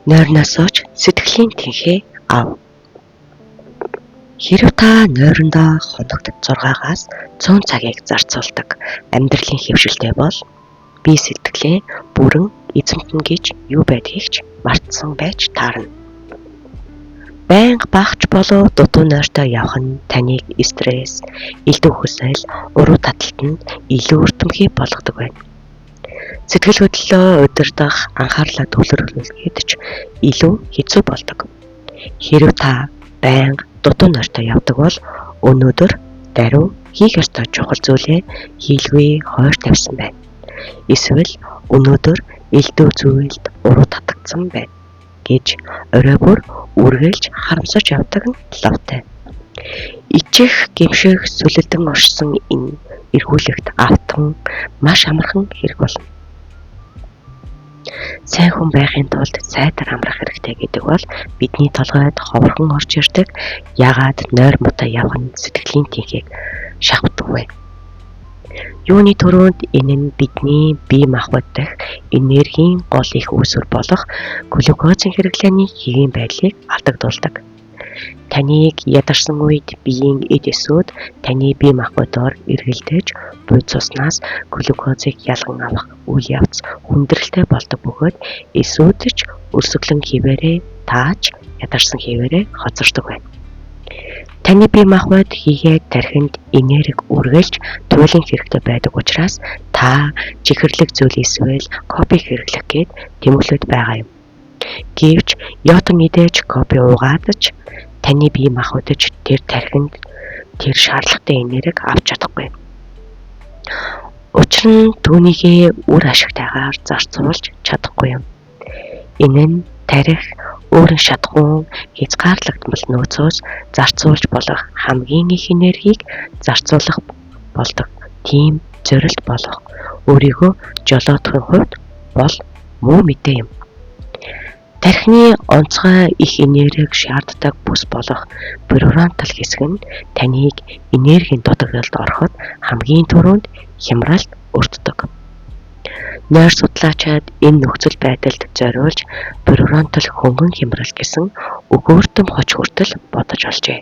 Нойрноосооч сэтгэлийн тэнхээ ав. Хэрэв та нойрондоо хоногт 6-аас 100 цагийг зарцуулдаг амьдралын хэвшилтэй бол бие сэтгэлээ бүрэн эзэмтэн гэж юу байдгийг ч мартсан байж таарна. Байнга багч болов дутуу нойртой явах нь таныг стресс, элдв хүсэл, уруу таталтанд илүү өртөмхий болгодог байна. Сэтгэл хөдлөлөө удирдах, анхаарлаа төвлөрүүлэхэд ч илүү хэцүү болдог. Хэрэв та байнга дутуу нойртой явдаг бол өнөөдөр даруй хийх ёстой чухал зүйлээ хийлгүй хойш тавьсан байна. Эсвэл өнөөдөр элдв зүйлд уруу татагдсан байна гэж орой бүр үргэлж харамсаж явдаг нь лавтай. Ичих гэмших сүлэлдэн оршсон энэ эргүүлэгт автан маш амархан хэрэг болно. Сайн хүн байхын тулд сайтар амрах хэрэгтэй гэдэг бол бидний толгойд ховорхон орж ирдэг яагаад нойр муутай явах нь сэтгэлийн тэнхийг шахавдаг вэ? Юуны төрөнд энэ нь бидний бие махбод дахь энергийн гол их үүсвэр болох глюкозын хэрэглээний хэвийн байдлыг алдагдуулдаг. Таныг ядарсан үед биеийн эд эсүүд таны бие махбодоор эргэлдэж буй цуснаас глюкозыг ялган авах үйл явц хүндрэлтэй болдог бөгөөд эсүүдч өрсөглөн хിവэрээ тааж ядарсан хിവэрээ хоцордог байна. Таны бие махбод хийгээд тархинд энерги үргэлж туйлын хэрэгтэй байдаг учраас та чихэрлэг зүйл эсвэл кофе хэрэглэх гээд тэмүүлээд байгаа юм. Гэвч йотон идэж кофе уугаад ч таны бие махбодч тэр тархинд тэр шаардлагатай энерги авч чадахгүй. Учир нь түүнийгээ үр ашигтайгаар зарцуулж чадахгүй юм. Энэ нь тарих өөрийн шатхуун хязгаарлагдмал нөөцөөс зарцуулж болох хамгийн их энергийг зарцуулах болдог. Тийм зорилт болох өөрийгөө жолоодохын хувьд бол муу мэдээ юм. Тархины онцгой их энерги шаарддаг бүс болох префронтал хэсэг нь таныг энергийн дутагдлалд ороход хамгийн түрүүнд хямралд өртдөг. Нойр судлаачид энэ нөхцөл байдалд зориулж префронтал хөнгөн хямрал гэсэн өгөөртөм хоч хүртэл бодож олжээ.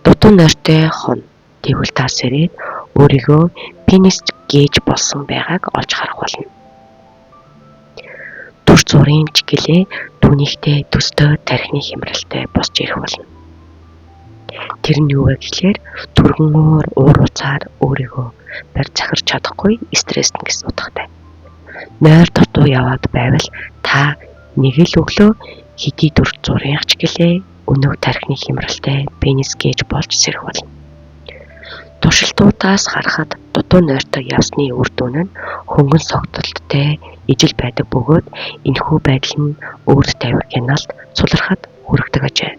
Дутуу нойртой хон тэгвэл та сэрээд өөрийгөө пенис гэж болсон байгааг олж харах болно. Түр зургийн чиглэлээ түүнийхтэй төстэй тархины хямралтай босч ирэх болно. Тэр нь юу вэ гэхээр түргэн уур уцаар өөрийгөө барь захирч чадахгүй стресстэн гэсэн утгатай. Нойр дутуу яваад байвал та нэг л өглөө хэдий түр зургийн чиглэлээ өнөг тархины хямралтай пенис гэж болж сэрэх болно. Туршилтуудаас харахад дутуу нойртой явсны үр дүн нь хөнгөн согтолттой ижил байдаг бөгөөд энэхүү байдал нь өвд тавих хяналт сулрахад хүргэдэг ажээ.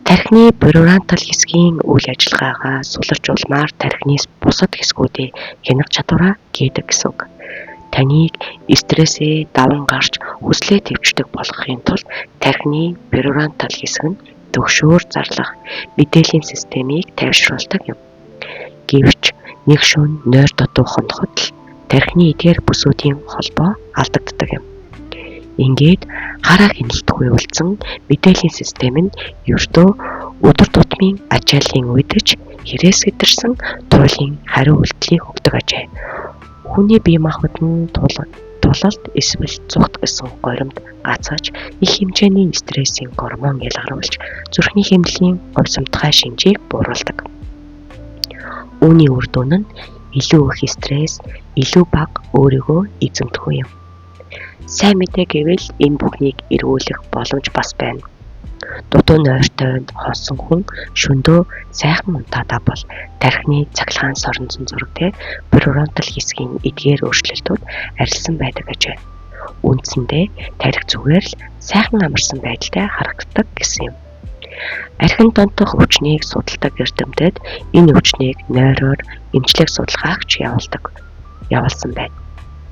Тархины префронтал хэсгийн үйл ажиллагаагаа суларчулмаар тархины бусад хэсгүүдийн хянах чадвараа гэдэг гэсэн үг. Таныг стрессээ даван гарч хүслээ төвчдөг болгохын тулд тархины префронтал хэсэг нь төгшөөр зарлах мэдээллийн системийг тайвшруулдаг юм. Гэвч нэг шөнө нойр дутуу хоноход л тархины эдгээр бүсүүдийн холбоо алдагддаг юм. Ингээд хараа хяналтгүй үлдсэн мэдээллийн систем нь ердөө өдөр тутмын ачааллын үедч хэрэгс гэдэрсэн туйлын хариу үйлдэлийг өгдөг ажээ. Хүний бие махбод нь тулалт эсвэл зүгт гэсэн горимд гацааж их хэмжээний стрессийн гормон ялгаруулж зүрхний хэмнэлийн говьсамтгай шинжийг бууруулдаг. Үүний үр дүн нь илүү их стресс, илүү бага өөрийгөө эзэмдэх юм. Сайн мэдээ гэвэл энэ бүхнийг эргүүлэх боломж бас байна. Дутуу нойртой хонсон хүн шөндөө сайхан унтаадаа бол тархины цахилгаан соронзон зурагтай префронтал хэсгийн эдгээр өөрчлөлтүүд арилсан байдаг ажээ. Үндсэндээ тарих зүгээр л сайхан амарсан байдалтай харагддаг гэсэн юм. Архин донтох өвчнийг судалдаг эрдэмтэд энэ өвчнийг нойроор эмчлэх судалгаагч явуулсан байна.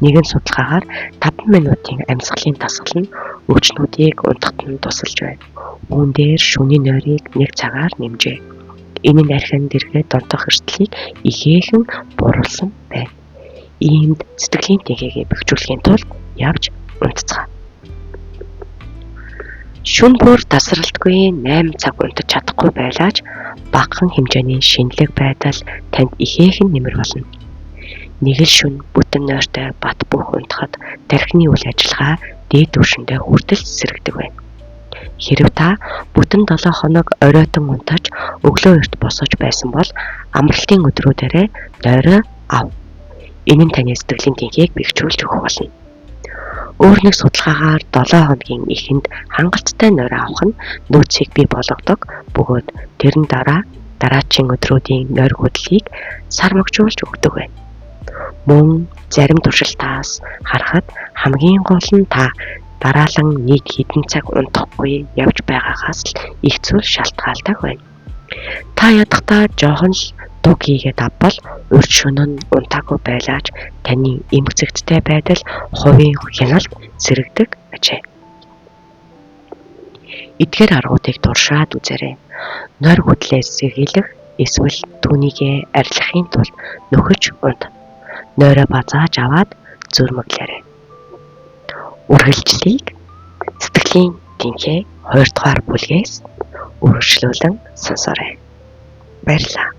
Нэгэн судалгаагаар 5 минутын амьсгалын дасгал нь өвчнүүдийг унтахад нь тусалж байна. Үүн дээр шөнийн нойрыг 1 цагаар нэмжээ. Энэ нь архинд дэргээ донтох эрсдлийг ихээхэн бууруулсан байна. Иймд сэтгэлийн тэнхээгээ бэхжүүлэхийн тулд явж унтцгаа. Шүн бүр тасралтгүй 8 цаг унтаж чадахгүй байлаач багахан хэмжээний шинэлэг байдал танд ихээхэн нэмэр болно. Нэг л шүн бүтэн нойртой бат бөх унтахад тархины үйл ажиллагаа дээд түвшиндээ хүртэл цэцэрэгдэг байна. Хэрэв та бүтэн 7 хоног оройтон унтаж өглөө эрт босож байсан бол амралтын өдрүүдээрээ нойроо ав. Энэ нь таны сэтгэлийн тэнхийг бэхжүүлж өгөх болно. Өөр нэг судалгаагаар 7 хоногийн эхэнд хангалттай нойроо авах нь нөөцийг бий болгодог бөгөөд тэрэн дараачийн өдрүүдийн нойр хөдлөлийг сармагжуулж өгдөг байна. Мөн зарим туршилтаас харахад хамгийн гол нь та дараалан нийт хэдэн цаг унтахгүй явж байгаагаас л их зүйл шалтгаалдаг байна. Та ядахтаа жоохон л дуг хийгээд авбал урьд шөнө нь унтаагүй байлаач таны эмгцэгттэй байдал хувийн хяналт зэрэгдэг ажээ. Эдгээр аргуудыг туршаад үзээрэй. Нойр хөдлөлөөс сэргийлэх эсвэл түүнийгээ арилгахын тулд нөхөж унт. Нойроо базааж аваад зүрмэглээрэй. Үргэлжлэлийг сэтгэлийн тэнхээ 2 дугаар бүлгээс үргэлжлүүлэн сонсоорой. Баярлалаа.